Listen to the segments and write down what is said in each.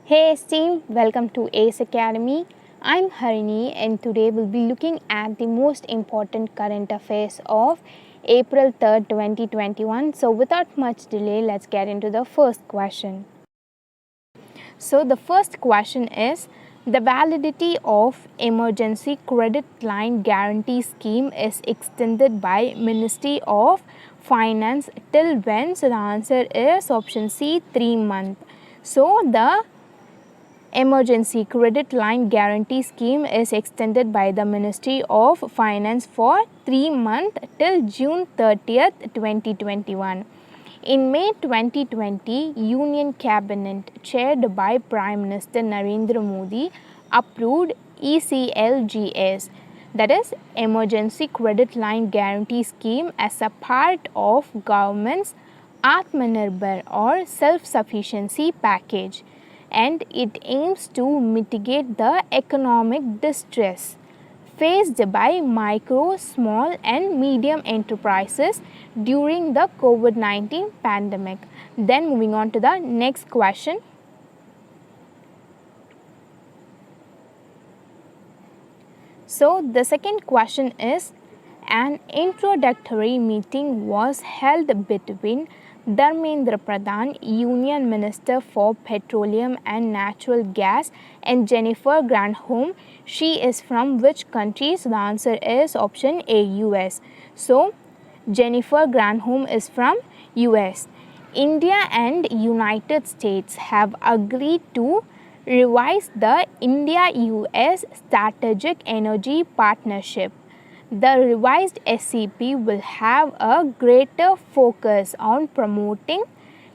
Hey esteemed, welcome to ACE Academy. I'm Harini and today we'll be looking at the most important current affairs of April 3rd, 2021. So without much delay, let's get into the first question. So the first question is, the validity of emergency credit line guarantee scheme is extended by Ministry of Finance till when? So the answer is option C, 3 months. So the Emergency Credit Line Guarantee Scheme is extended by the Ministry of Finance for 3 months till June 30th, 2021. In May 2020, Union Cabinet, chaired by Prime Minister Narendra Modi, approved ECLGS, that is Emergency Credit Line Guarantee Scheme, as a part of government's Atmanirbhar or self-sufficiency package, and it aims to mitigate the economic distress faced by micro, small and medium enterprises during the COVID-19 pandemic. Then moving on to the next question. So the second question is, an introductory meeting was held between Dharmendra Pradhan, Union Minister for Petroleum and Natural Gas, and Jennifer Granholm. She is from which country? So the answer is option A, US. So Jennifer Granholm is from US. India and United States have agreed to revise the India-US Strategic Energy Partnership. The revised SCP will have a greater focus on promoting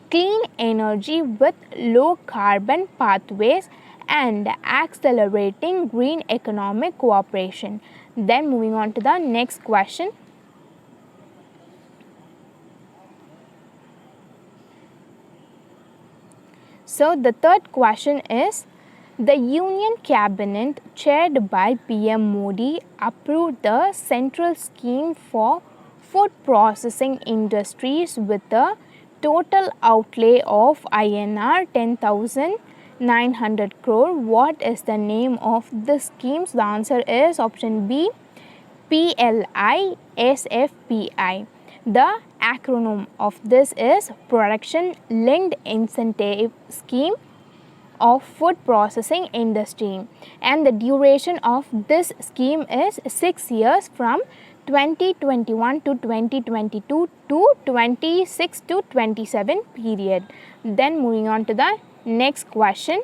clean energy with low carbon pathways and accelerating green economic cooperation. Then moving on to the next question. So the third question is, the Union Cabinet, chaired by PM Modi, approved the Central Scheme for Food Processing Industries with a total outlay of INR 10,900 crore. What is the name of this scheme? So the answer is option B, PLISFPI. The acronym of this is Production Linked Incentive Scheme of Food Processing Industry, and the duration of this scheme is 6 years from 2021 to 2022 to 26 to 27 period. Then moving on to the next question.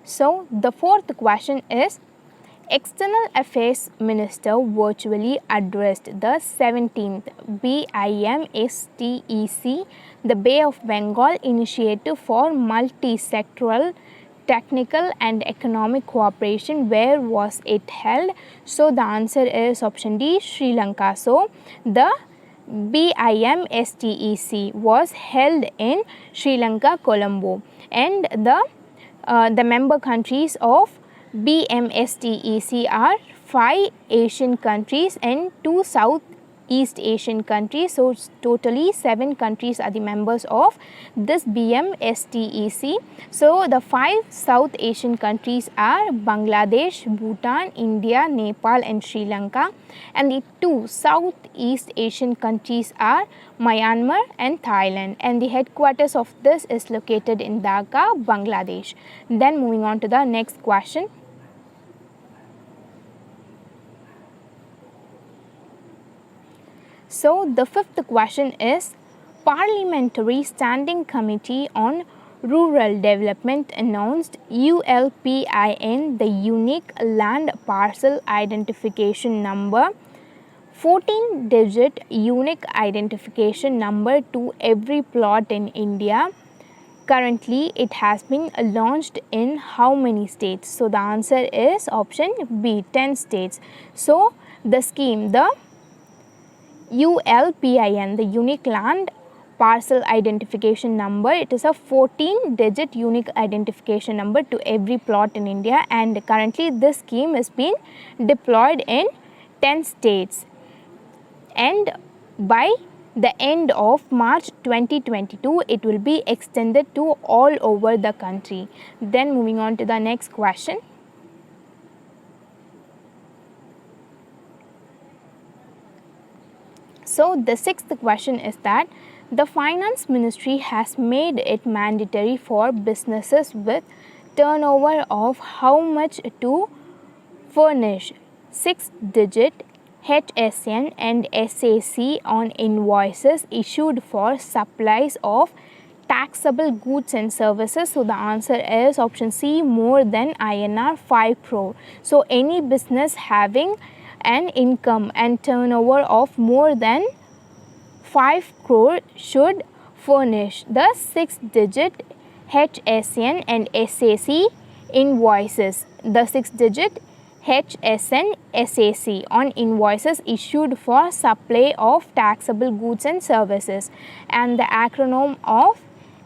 So the fourth question is, External Affairs Minister virtually addressed the 17th BIMSTEC, the Bay of Bengal Initiative for Multi-Sectoral Technical and Economic Cooperation. Where was it held? So the answer is option D, Sri Lanka. So the BIMSTEC was held in Sri Lanka, Colombo, and the member countries of BMSTEC are 5 Asian countries and 2 Southeast Asian countries. So totally 7 countries are the members of this BMSTEC. So the 5 South Asian countries are Bangladesh, Bhutan, India, Nepal and Sri Lanka, and the 2 Southeast Asian countries are Myanmar and Thailand, and the headquarters of this is located in Dhaka, Bangladesh. Then moving on to the next question. So the fifth question is, Parliamentary Standing Committee on Rural Development announced ULPIN, the Unique Land Parcel Identification Number, 14-digit unique identification number to every plot in India. Currently, it has been launched in how many states? So the answer is option B, 10 states. So the scheme, the ULPIN, the Unique Land Parcel Identification Number, it is a 14-digit unique identification number to every plot in India, and currently this scheme is being deployed in 10 states. And by the end of March 2022, it will be extended to all over the country. Then moving on to the next question. So the sixth question is that the Finance Ministry has made it mandatory for businesses with turnover of how much to furnish 6-digit HSN and SAC on invoices issued for supplies of taxable goods and services. So the answer is option C, more than INR 5 crore. So any business having an income and turnover of more than 5 crore should furnish the 6-digit HSN and SAC invoices. The 6-digit HSN SAC on invoices issued for supply of taxable goods and services, and the acronym of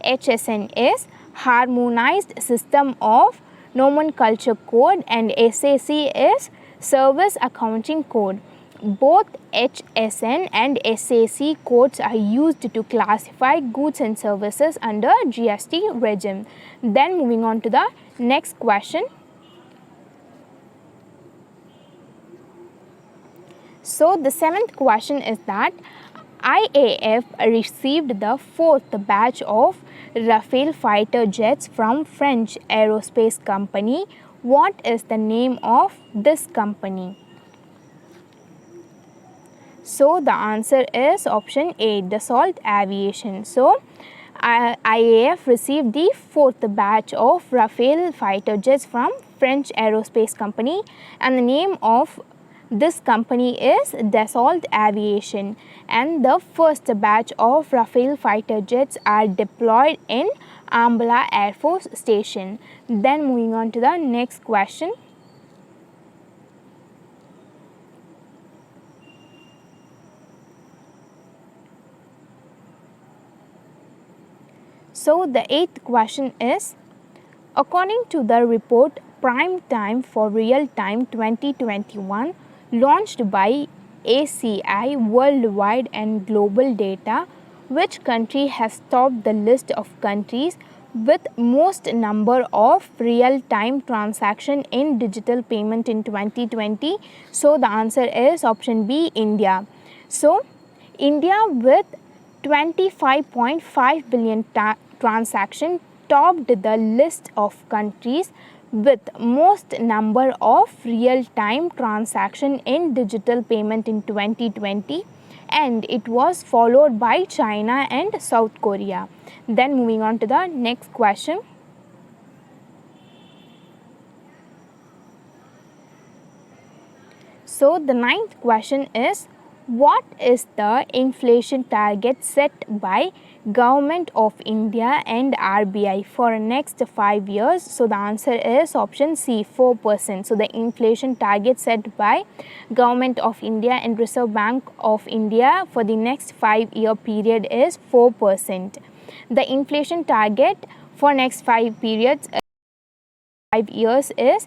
HSN is Harmonized System of Nomenclature Code and SAC is Service Accounting Code. Both HSN and SAC codes are used to classify goods and services under GST regime. Then moving on to the next question. So the seventh question is that IAF received the fourth batch of Rafale fighter jets from French aerospace company. What is the name of this company? So the answer is option A, Dassault Aviation. So IAF received the fourth batch of Rafale fighter jets from French aerospace company, and the name of this company is Dassault Aviation, and the first batch of Rafale fighter jets are deployed in Ambala Air Force Station. Then moving on to the next question. So the eighth question is, according to the report Prime Time for Real Time 2021 launched by ACI Worldwide and Global Data, which country has topped the list of countries with most number of real-time transaction in digital payment in 2020? So the answer is option B, India. So India with 25.5 billion transaction topped the list of countries with most number of real-time transaction in digital payment in 2020, and it was followed by China and South Korea. Then moving on to the next question. So the ninth question is, what is the inflation target set by Government of India and RBI for next 5 years? So the answer is option C, 4%. So the inflation target set by Government of India and Reserve Bank of India for the next 5-year period is 4%. The inflation target for next 5 years is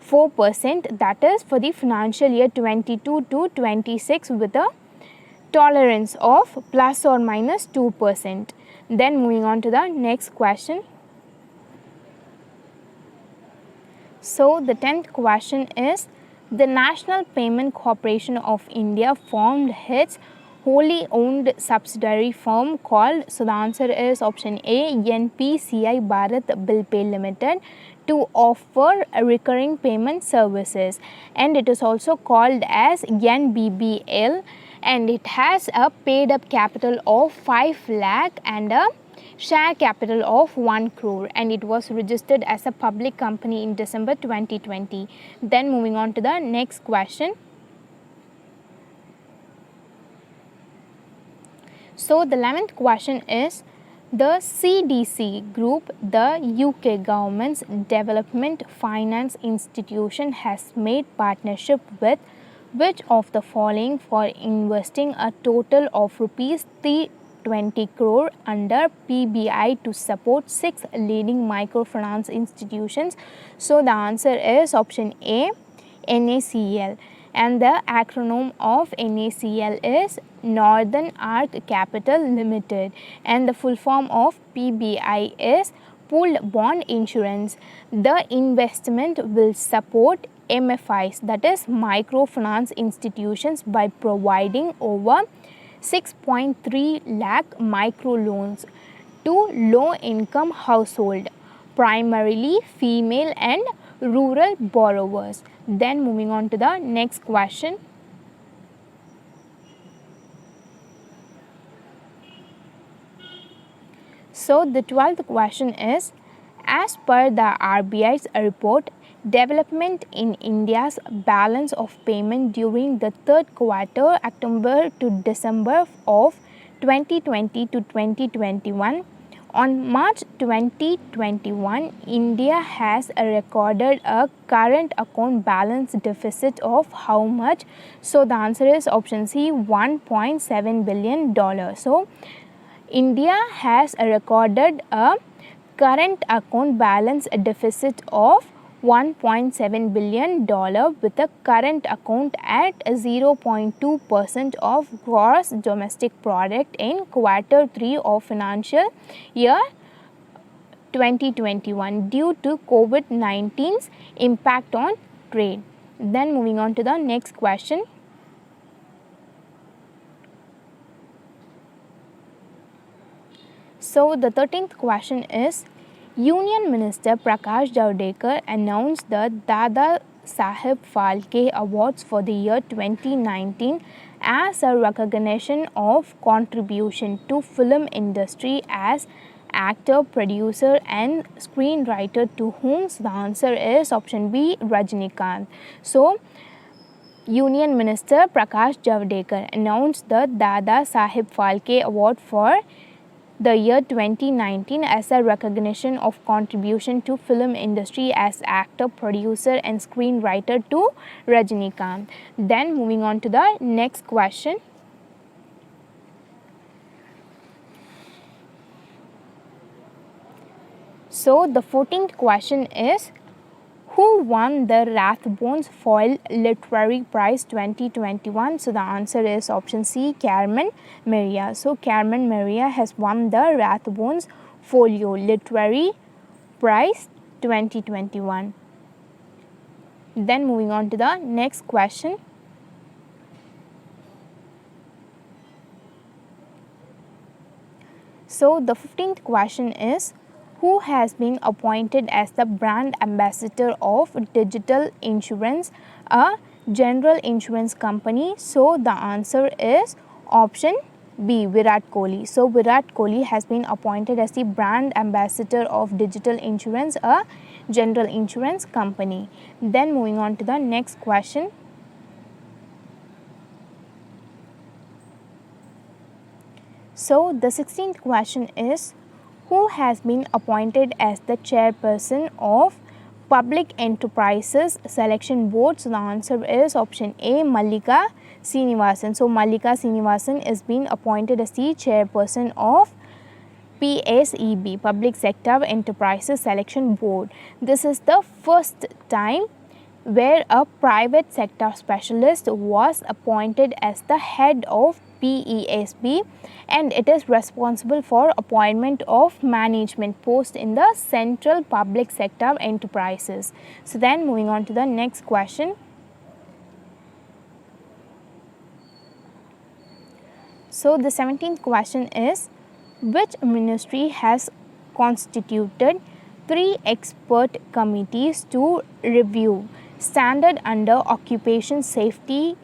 4%, that is for the financial year 22 to 26 with a tolerance of plus or minus 2%. Then moving on to the next question. So the 10th question is, the National Payment Corporation of India formed its wholly owned subsidiary firm called, so the answer is option A, NPCI Bharat Bill Pay Limited, to offer recurring payment services, and it is also called as NBBL, and it has a paid up capital of 5 lakh and a share capital of 1 crore, and it was registered as a public company in December 2020. Then moving on to the next question. So the 11th question is, the CDC Group, the UK government's development finance institution, has made partnership with which of the following for investing a total of rupees 320 crore under PBI to support 6 leading microfinance institutions? So the answer is option A, NACL. and the acronym of NACL is Northern Arc Capital Limited, and the full form of PBI is Pooled Bond Insurance. The investment will support MFIs, that is microfinance institutions, by providing over 6.3 lakh microloans to low income household, primarily female and rural borrowers. Then moving on to the next question. So the 12th question is, as per the RBI's report, development in India's balance of payment during the third quarter, October to December of 2020 to 2021. On March 2021, India has recorded a current account balance deficit of how much? So the answer is option C, $1.7 billion. So India has recorded a current account balance deficit of $1.7 billion with a current account at 0.2% of gross domestic product in quarter 3 of financial year 2021 due to COVID-19's impact on trade. Then moving on to the next question. So the 13th question is, Union Minister Prakash Javadekar announced the Dada Saheb Phalke Awards for the year 2019 as a recognition of contribution to film industry as actor, producer and screenwriter, to whom? So the answer is option B, Rajinikanth. So Union Minister Prakash Javadekar announced the Dada Saheb Phalke Award for the year 2019 as a recognition of contribution to film industry as actor, producer and screenwriter to Rajinikanth. Then moving on to the next question. So the 14th question is, who won the Rathbones Foyle Literary Prize 2021? So the answer is option C, Carmen Maria. So Carmen Maria has won the Rathbones Folio Literary Prize 2021. Then moving on to the next question. So the 15th question is, who has been appointed as the brand ambassador of Digital Insurance, a general insurance company? So the answer is option B, Virat Kohli. So Virat Kohli has been appointed as the brand ambassador of Digital Insurance, a general insurance company. Then moving on to the next question. So the 16th question is, who has been appointed as the chairperson of Public Enterprises Selection Board? So the answer is option A, Mallika Srinivasan. So Mallika Srinivasan is being appointed as the chairperson of PSEB, Public Sector Enterprises Selection Board. This is the first time where a private sector specialist was appointed as the head of PESB, and it is responsible for appointment of management post in the central public sector enterprises. So then moving on to the next question. So the 17th question is, which ministry has constituted 3 expert committees to review standard under Occupation Safety,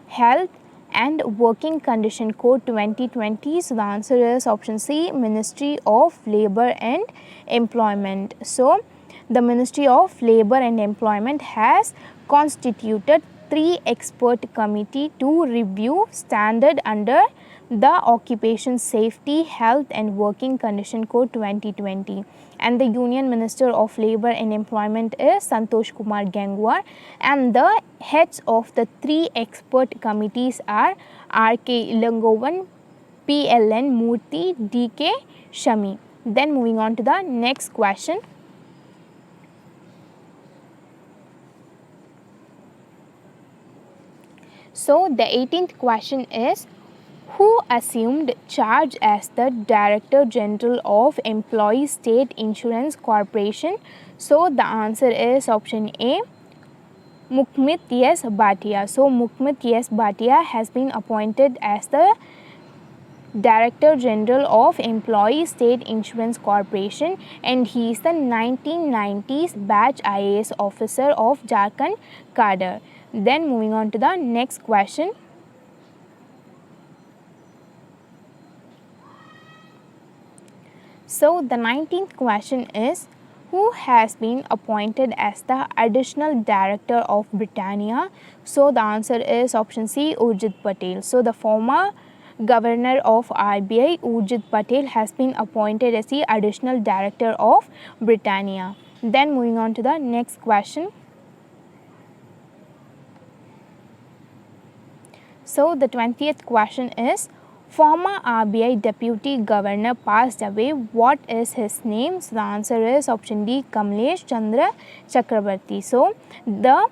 Health and Working Condition Code 2020? So the answer is option C, Ministry of Labour and Employment. So the Ministry of Labour and Employment has constituted 3 expert committee to review standard under the Occupation Safety, Health and Working Condition Code 2020, and the Union Minister of Labour and Employment is Santosh Kumar Gangwar, and the heads of the 3 expert committees are R.K. Ilangovan, P.L.N. Murthy, D.K. Shami. Then moving on to the next question. So the 18th question is, who assumed charge as the Director General of Employees State Insurance Corporation? So the answer is option A, Mukmit S. Bhatia. So Mukmit S. Bhatia has been appointed as the Director General of Employees State Insurance Corporation, and he is the 1990s batch IAS officer of Jharkhand cadre. Then moving on to the next question. So the 19th question is, who has been appointed as the additional director of Britannia? So the answer is option C, Urjit Patel. So the former Governor of RBI, Urjit Patel, has been appointed as the additional director of Britannia. Then moving on to the next question. So the 20th question is, former RBI Deputy Governor passed away. What is his name? So the answer is option D, Kamlesh Chandra Chakrabarti. So the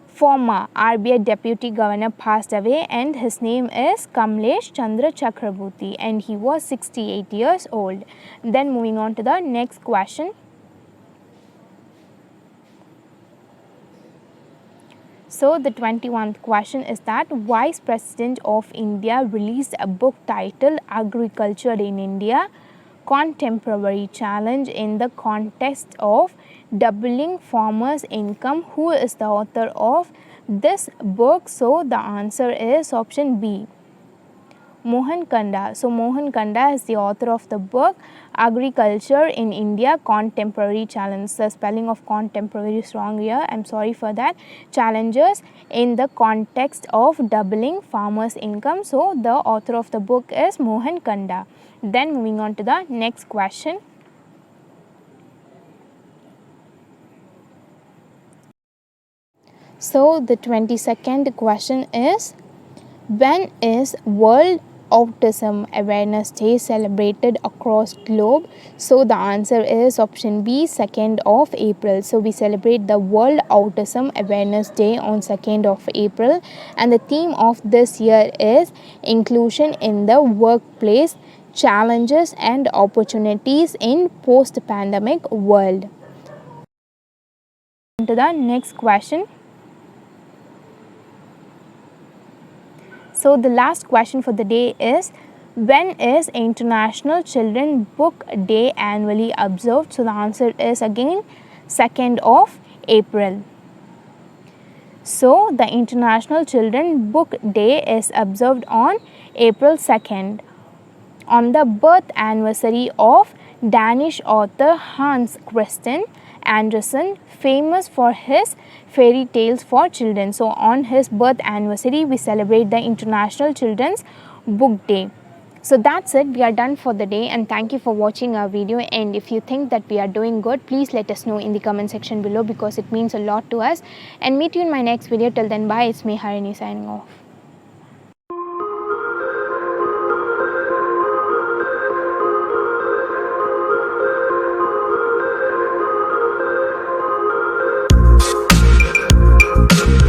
former RBI Deputy Governor passed away and his name is Kamlesh Chandra Chakrabarti and he was 68 years old. Then moving on to the next question. So the 21st question is that Vice President of India released a book titled Agriculture in India, Contemporary Challenge in the Context of Doubling Farmers' Income. Who is the author of this book? So the answer is option B, Mohan Kanda. So Mohan Kanda is the author of the book Agriculture in India, Contemporary Challenge. The spelling of contemporary is wrong here, I'm sorry for that. Challenges in the context of doubling farmers' income. So the author of the book is Mohan Kanda. Then moving on to the next question. So the 22nd question is, when is World Autism Awareness Day celebrated across globe? So the answer is option B, 2nd of April. So we celebrate the World Autism Awareness Day on 2nd of April, and the theme of this year is inclusion in the workplace, challenges and opportunities in post-pandemic world. To the next question. So the last question for the day is, when is International Children Book Day annually observed? So the answer is again 2nd of April. So the International Children Book Day is observed on April 2nd on the birth anniversary of Danish author Hans Christian Andersen, famous for his fairy tales for children. So on his birth anniversary, we celebrate the International Children's Book Day. So that's it, we are done for the day, and thank you for watching our video. And if you think that we are doing good, please let us know in the comment section below because it means a lot to us. And meet you in my next video. Till then, bye. It's me, Harini, signing off.